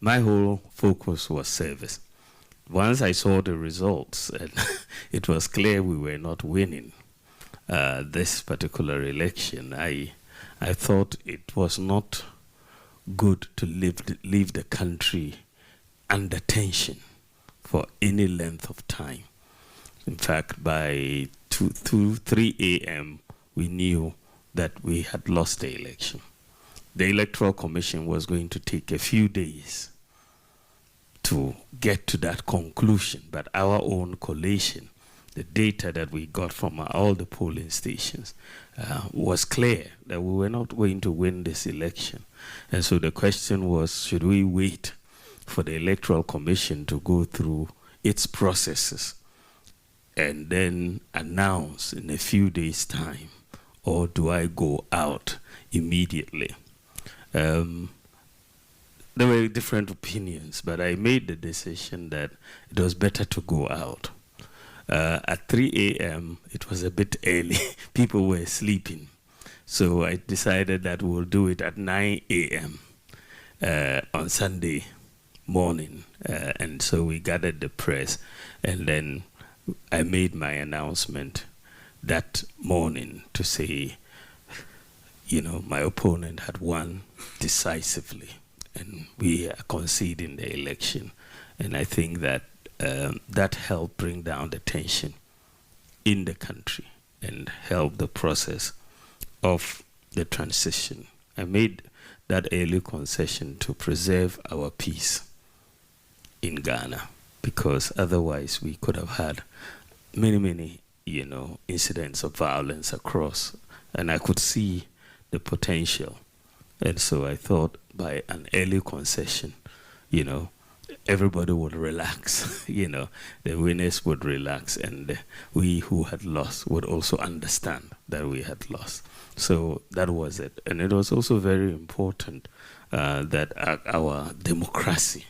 my whole focus was service. Once I saw the results, and it was clear we were not winning this particular election, I thought it was not good to leave the country under tension for any length of time. In fact, by 3 a.m., we knew that we had lost the election. The Electoral Commission was going to take a few days to get to that conclusion, but our own collation, the data that we got from all the polling stations, was clear that we were not going to win this election. And so the question was, should we wait for the Electoral Commission to go through its processes and then announce in a few days' time, or do I go out immediately? There were different opinions, but I made the decision that it was better to go out. At 3 a.m., it was a bit early. People were sleeping. So I decided that we'll do it at 9 a.m. On Sunday morning. And so we gathered the press, and then I made my announcement that morning to say, you know, my opponent had won decisively, and we are conceding the election. And I think that that helped bring down the tension in the country and help the process of the transition. I made that early concession to preserve our peace in Ghana, because otherwise we could have had many, you know, incidents of violence across, and I could see the potential. And so I thought by an early concession, you know, everybody would relax, you know, the winners would relax, and we who had lost would also understand that we had lost. So that was it. And it was also very important that our democracy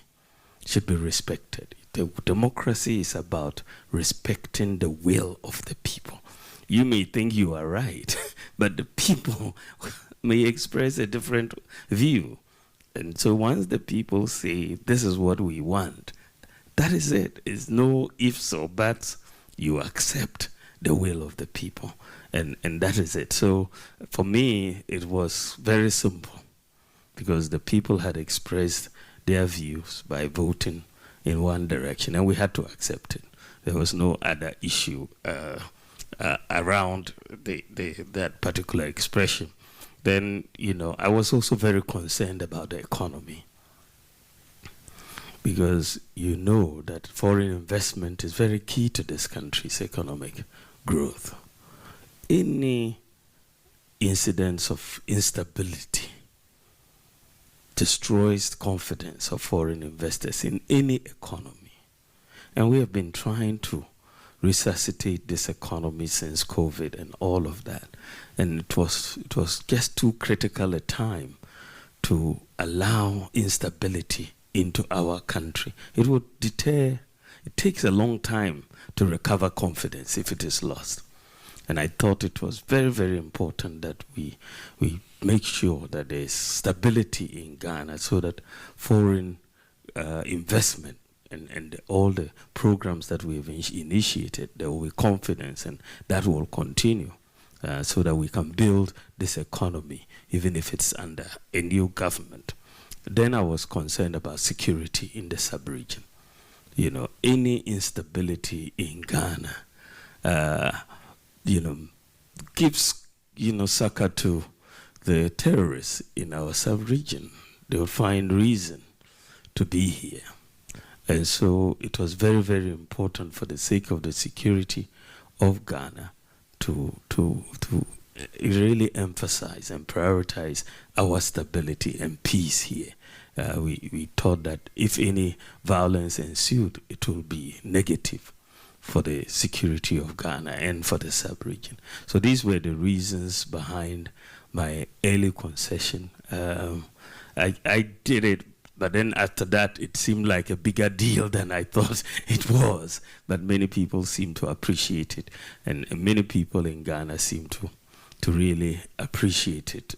should be respected. The democracy is about respecting the will of the people. You may think you are right, but the people may express a different view. And so once the people say, this is what we want, that is it. It's no ifs or buts. You accept the will of the people. And that is it. So for me, it was very simple, because the people had expressed their views by voting in one direction, and we had to accept it. There was no other issue around that particular expression. Then, you know, I was also very concerned about the economy, because you know that foreign investment is very key to this country's economic growth. Any incidents of instability destroys confidence of foreign investors in any economy. And we have been trying to resuscitate this economy since COVID and all of that. And it was just too critical a time to allow instability into our country. It would deter. It takes a long time to recover confidence if it is lost. And I thought it was very, very important that we make sure that there is stability in Ghana, so that foreign investment and all the programs that we've initiated, there will be confidence, and that will continue, so that we can build this economy, even if it's under a new government. Then I was concerned about security in the sub-region. You know, any instability in Ghana, you know, gives, you know, succor to the terrorists in our sub-region. They will find reason to be here. And so it was very, very important, for the sake of the security of Ghana, to really emphasize and prioritize our stability and peace here. We thought that if any violence ensued, it will be negative for the security of Ghana and for the sub-region. So these were the reasons behind my early concession. I did it, but then after that, it seemed like a bigger deal than I thought it was. But many people seem to appreciate it, and many people in Ghana seem to really appreciate it.